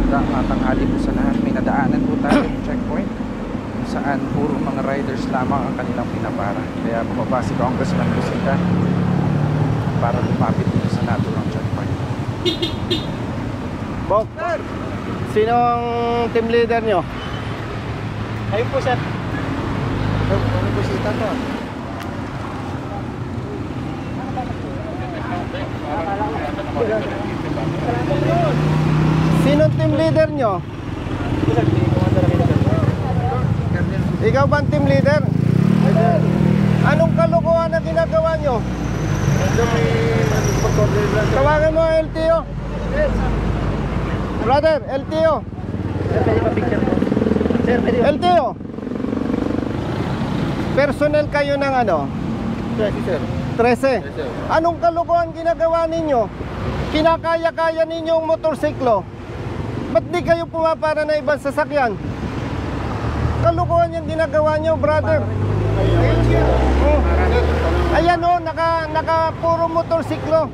magandang tanghali po sa lahat. May nadaanan po tayo ng checkpoint kung saan puro mga riders lamang ang kanilang pinapara. Kaya bumaba si Congressman Busita para lumapit dito sa naturang checkpoint. Bok, sino ang team leader nyo? Ayun po, sir. Ano Busita to? Sino ang team leader nyo? Ikaw ba ang team leader? Anong kalokohan na ginagawa nyo? Tawagan mo ang LTO. Brother, LTO. LTO. Personnel kayo ng ano? 13. Anong kalokohan ginagawa ninyo? Kinakaya-kaya ninyong motorsiklo. Ba't di kayo pumapara na ibang sasakyan? Kalokohan yung ginagawa nyo, brother. Ayan o, naka puro motorsiklo.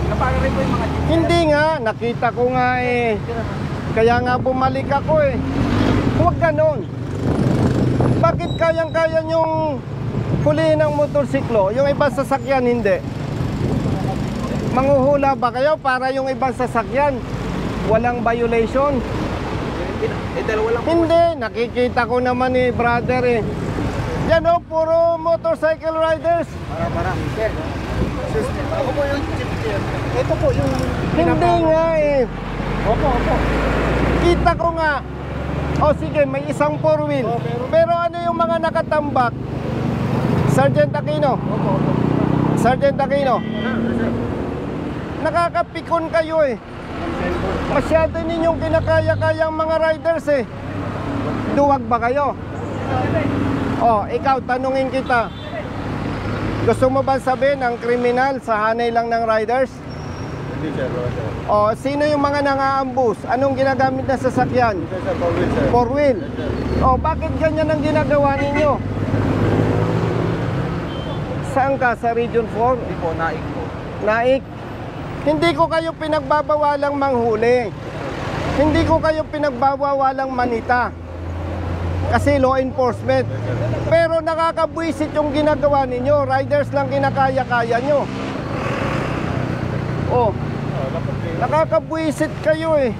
Napara rin po yung mga jeep. Hindi nga, nakita ko nga eh. Kaya nga bumalik ako eh. Huwag ganon. Bakit kayang-kaya nyong hulihin ng motorsiklo? Yung ibang sasakyan hindi. Manghuhula ba kayo para yung ibang sasakyan walang violation? Dalawa lang po. Hindi, nakikita ko naman eh, brother eh. Yan o, puro motorcycle riders. Marami, sir. Ako po yung jeep, sir. Ito po yung Hindi nga eh. Opo. Kita ko nga. O sige, may isang four wheel. Pero ano yung mga nakatambak? Sergeant Aquino. Sergeant Aquino. Nakakapikon kayo eh. Masyado ninyong kinakaya-kayang mga riders eh. Duwag ba kayo? O, ikaw, tanungin kita. Gusto mo ba sabihin ang kriminal sa hanay lang ng riders? Hindi, sir. O, sino yung mga nang-aambus? Anong ginagamit na sasakyan? Four wheel. O, bakit ganyan ang ginagawa ninyo? Saan ka? Sa Region 4? Hindi po, naik po. Naik. Hindi ko kayo pinagbabawalang manghuli. Hindi ko kayo pinagbabawalang manita. Kasi law enforcement. Pero nakakabwisit yung ginagawa ninyo. Riders lang kinakaya-kaya nyo. Oh, nakakabwisit kayo eh.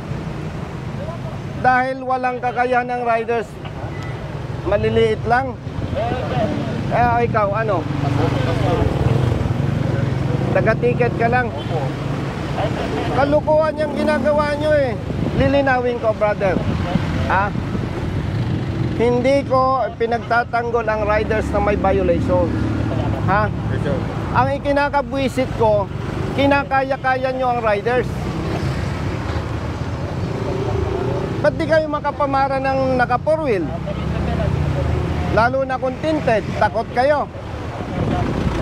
Dahil walang kakayahan ng riders. Maliliit lang. Ikaw, ano? Taga-ticket ka lang. Kalukuhan yung ginagawa nyo eh. Lilinawin ko, brother. Ha? Hindi ko pinagtatanggol ang riders na may violation. Ha? Ang ikinakabwisit ko, kinakaya-kaya nyo ang riders. Ba't di kayo makapamara ng naka four wheel? Lalo na kung tinted, takot kayo.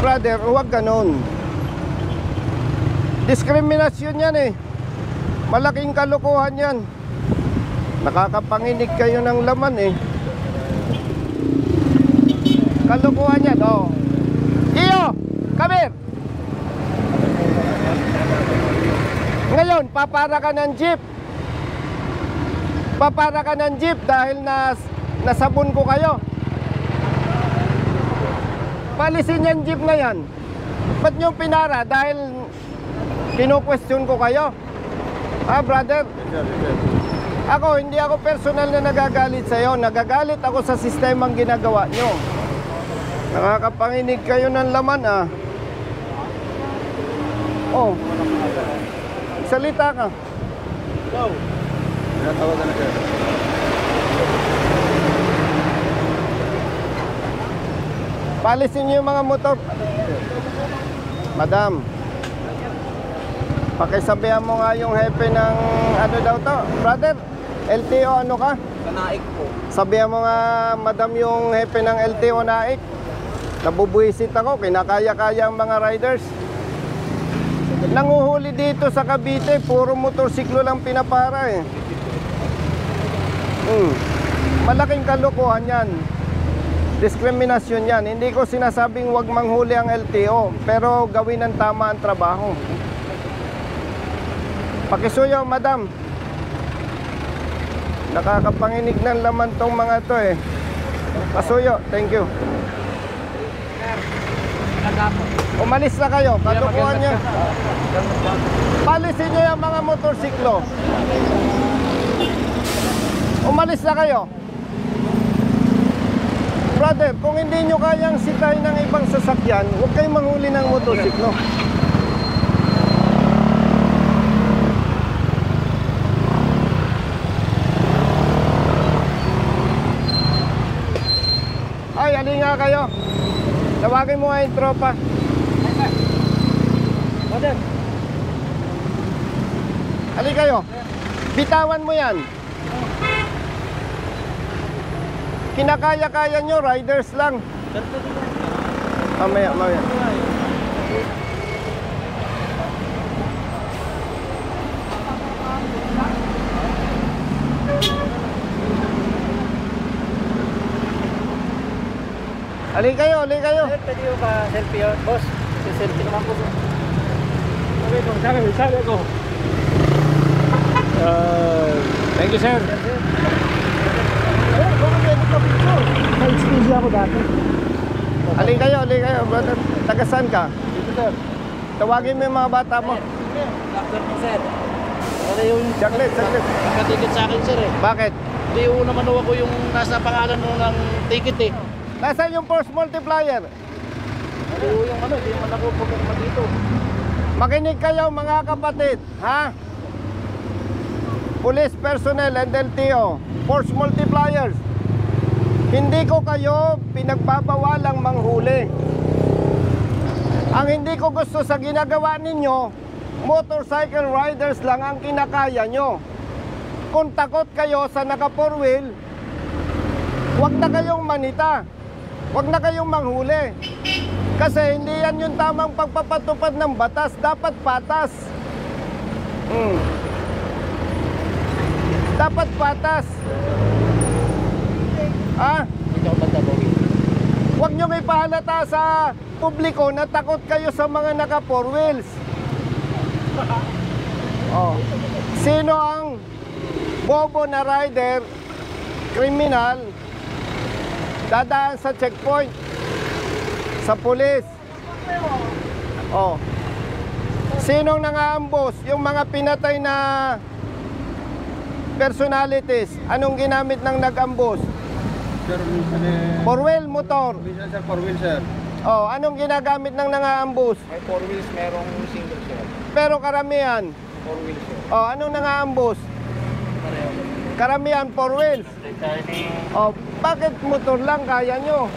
Brother, huwag ganun. Diskriminasyon yan eh. Malaking kalokohan yan. Nakakapanginig kayo ng laman eh. Kalokohan yan, oh. Iyo, come here. Ngayon, papara ka ng jeep. Papara ka ng jeep dahil nasabon ko kayo. Palisin yung jeep na yan. Ba't nyo pinara? Dahil kino-question ko kayo. Ha, brother? Ako, hindi ako personal na nagagalit sa'yo. Nagagalit ako sa sistemang ginagawa nyo. Nakakapanginig kayo ng laman, ah. Oh. Salita ka. Go! Tinatawagan na, sir. Palisin nyo yung mga motor. Madam, pakisabihan mo nga yung hepe ng ano daw to. Brother, LTO ano ka? Sa naik po. Sabihan mo nga, madam, yung hepe ng LTO naik. Nabubuisit ako, kinakaya-kaya ang mga riders. Nanguhuli dito sa Cavite, puro motorsiklo lang pinapara eh. Malaking kalokohan yan. Diskriminasyon yan. Hindi ko sinasabing huwag manghuli ang LTO, pero gawin ng tama ang trabaho. Pakisuyo, madam. Nakakapanginig ng laman tong mga to eh. Pasuyo, thank you. Umalis na kayo, katukuhan nyo. Palisin nyo yung mga motorsiklo. Umalis na kayo. Brother, kung hindi nyo kayang sitahin ng ibang sasakyan, huwag kayong manghuli ng motorsiklo. Ay, alin nga kayo. Tawagin mo nga yung tropa. Brother. Alin kayo. Bitawan mo yan. Kinakaya-kaya nyo, riders lang. Mamaya. Alin kayo. Pwede mo ba selfie yun, boss? Selfie naman po. Sabi ko. Thank you, sir. Excuse ako dati. Alin kayo, brother. Taga saan ka? Dito, sir. Tawagin mo yung mga bata mo. Doctor po, sir. Ano yung Saglit. nakatikit sa akin, sir eh. Bakit? Hindi ko naman ako yung nasa pangalan mo ng ticket eh. Nasaan yung force multiplier? Hindi ko yung ano, hindi naman ako pupunta dito. Makinig kayo mga kapatid, ha? Police personnel and LTO, force multipliers. Hindi ko kayo pinagbabawalang manghuli. Ang hindi ko gusto sa ginagawa ninyo, motorcycle riders lang ang kinakaya nyo. Kung takot kayo sa naka 4-wheel, huwag na kayong manita. Huwag na kayong manghuli. Kasi hindi yan yung tamang pagpapatupad ng batas. Dapat patas. Dapat patas. Hindi ako banda, Bogi. Huwag nyo ipahalata sa publiko na takot kayo sa mga naka 4 wheels. Sino ang bobo na rider, kriminal, dadaan sa checkpoint, sa pulis? Sinong nangaambos? Yung mga pinatay na personalities, anong ginamit ng nag-ambos? Sir, minsan eh... 4-wheel motor. Minsan, sir, 4-wheel, sir. Anong ginagamit ng nangaambos? May 4 wheels, merong single, sir. Pero karamihan. 4 wheels, sir. Anong nangaambos? Pareho. Karamihan 4 wheels. Bakit motor lang kaya nyo?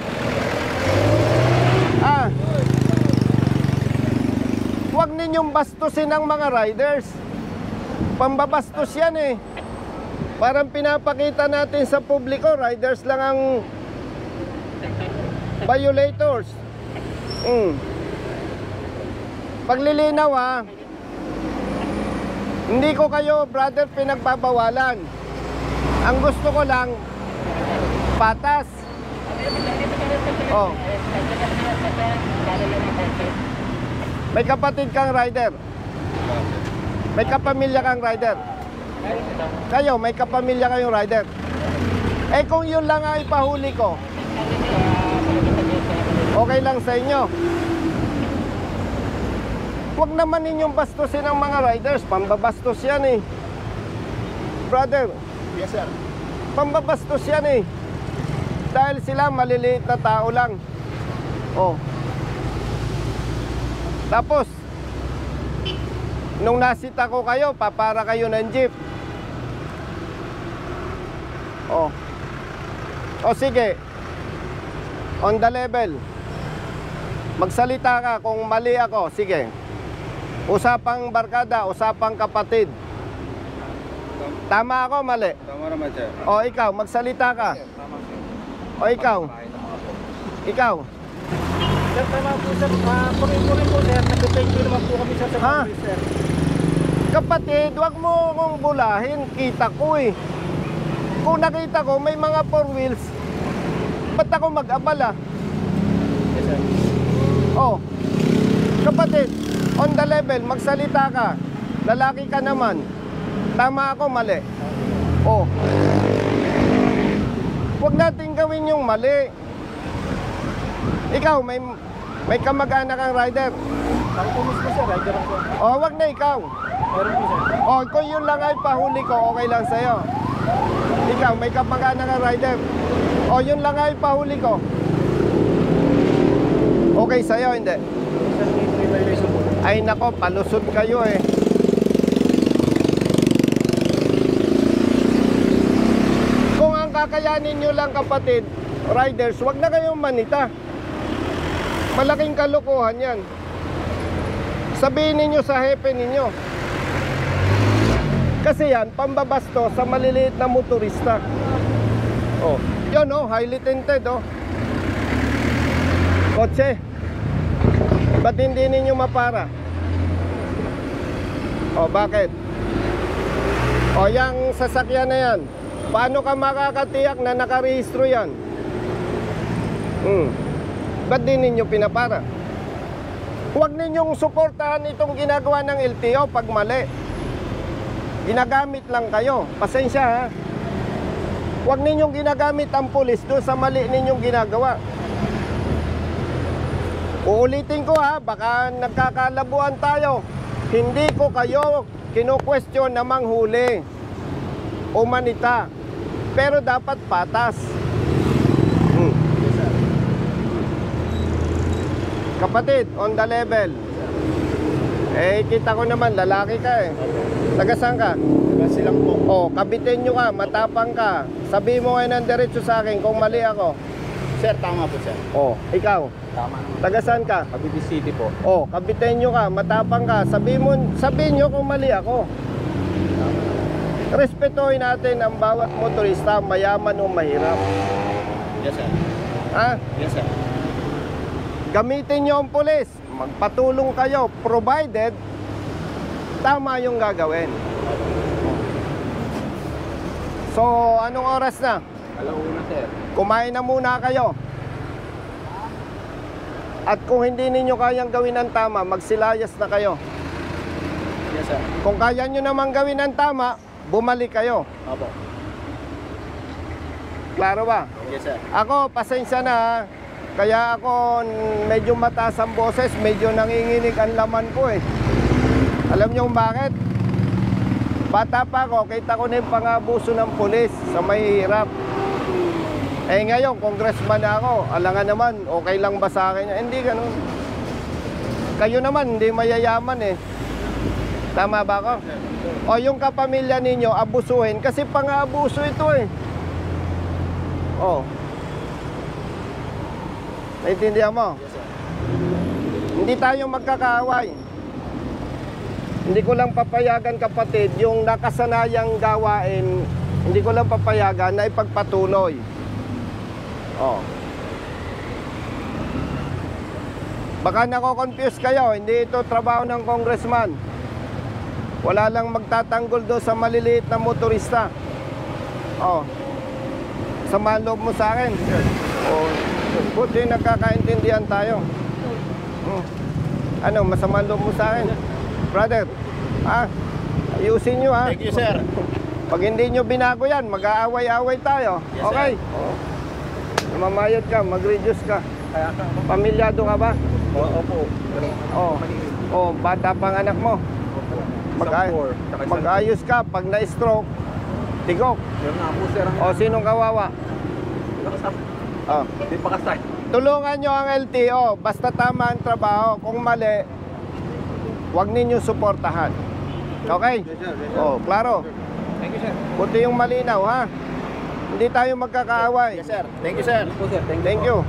Huwag ninyong bastusin ang mga riders. Pambabastos yan eh. Parang pinapakita natin sa publiko, riders lang ang violators. Paglilinaw hindi ko kayo, brother, pinagbabawalan. Ang gusto ko lang, patas. May kapatid kang rider. May kapamilya kang rider. Kayo, may kapamilya kayong rider. Kung yun lang ang ipahuli ko, okay lang sa inyo. Huwag naman ninyong bastusin ang mga riders. Pambabastos yan eh. Brother. Yes, sir. Pambabastos yan eh. Dahil sila maliliit na tao lang. Tapos, nung nasita ko kayo, papara kayo ng jeep. Sige. On the level. Magsalita ka kung mali ako. Sige. Usapang barkada, usapang kapatid. Tama ako, mali? Tama naman, sir. Ikaw, magsalita ka. Ikaw. Sir, tama po, sir. Puri-puri po, sir. Nag-thank you naman po kami sa service, sir. Kapatid, wag mo akong bulahin. Kita ko eh. Kung nakita ko may mga 4 wheels, ba't ako mag-abala? Yes, sir. Kapatid, on the level, magsalita ka. Lalaki ka naman. Tama ako, mali? Huwag natin gawin yung mali. Ikaw, may kamag-anak kang rider. Ako po mismo sir, rider ako. O, wag na ikaw. Meron po sir. O, kung yun lang ay pahuli ko, okay lang sa'yo. Ikaw, may kamag-anak kang rider. O, yun lang ay pahuli ko. Okay sa'yo, hindi? Sir, may violation po. Ay nako, palusot kayo eh. Kung ang kakayanin nyo lang kapatid, riders, wag na kayong manita. Malaking kalokohan yan. Sabihin ninyo sa hepe ninyo. Kasi yan, pambabasto sa maliliit na motorista. Oh, yun oh, highly tinted oh. Kotse. Ba't hindi ninyo mapara? O, bakit? O, yung sasakyan na yan, paano ka makakatiyak na nakarehistro yan? Ba't di ninyo pinapara? Huwag ninyong suportahan itong ginagawa ng LTO pag mali. Ginagamit lang kayo. Pasensya ha. Huwag ninyong ginagamit ang pulis doon sa mali ninyong ginagawa. Uulitin ko ha, baka nagkakalabuan tayo. Hindi ko kayo kinu-question na manghuli o manita. Pero dapat patas. Kapatid, on the level. Eh, kita ko naman, lalaki ka eh. Taga-saan ka? Kasi lang po. Oh, kabitin nyo ka, matapang ka. Sabi mo ngayon ng diretso sa akin kung mali ako. Sir, tama po sir. Oh, ikaw. Tama naman. Taga-saan ka? Cavite City po. Oh, kabitin nyo ka, matapang ka. Sabihin nyo kung mali ako. Respetuhin natin ang bawat motorista, mayaman o mahirap. Yes sir. Ha? Yes sir. Gamitin nyo ang pulis. Magpatulong kayo, provided tama yung gagawin. So, anong oras na? Alauna sir. Kumain na muna kayo. At kung hindi ninyo kayang gawin ang tama, magsilayas na kayo. Yes sir. Kung kaya nyo naman gawin ang tama, bumalik kayo. Opo. Klaro ba? Yes sir. Ako, pasensya na ha. Kaya ako medyo mataas ang boses, medyo nanginginig ang laman ko eh. Alam nyo kung bakit? Bata pa ako, kita ko na yung pangabuso ng pulis sa mahihirap. Eh ngayon, congressman na ako, alangan naman, okay lang ba sa akin? Hindi ganun. Kayo naman, hindi mayayaman eh. Tama ba ako? O yung kapamilya ninyo, abusuhin, kasi pang-abuso ito eh. Oh. Naintindihan mo? Yes sir. Hindi tayo magkakaaway. Hindi ko lang papayagan kapatid, yung nakasanayang gawain, hindi ko lang papayagan na ipagpatuloy. Oh. Baka nako-confuse kayo, hindi ito trabaho ng congressman. Wala lang magtatanggol doon sa maliliit na motorista. Oh. Samahan loob mo sa akin. Oh. Buti nagkakaintindihan tayo. Ano, masama loob mo sa akin? Brother, ayusin nyo ha. Thank you sir. Pag hindi nyo binago yan, mag-aaway-aaway tayo. Yes, Okay? Mamayad ka, mag-reduce ka. Kaya ka. Pamilyado ka ba? Opo. Oh, bata pang anak mo. Mag-ayos ka. Pag na-stroke, tigok. Yun nga po sir. O, sinong kawawa? Oh. Hindi pa kasay. Tulungan nyo ang LTO. Basta tama ang trabaho. Kung mali, huwag ninyo suportahan. Okay? Oh, klaro. Thank you sir. Buti yung malinaw, ha? Hindi tayo magkakaaway. Yes sir. Thank you sir. Po sir. Thank you.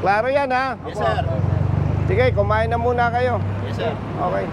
Klaro yan, ha? Yes sir. Sige, kumain na muna kayo. Yes sir. Okay.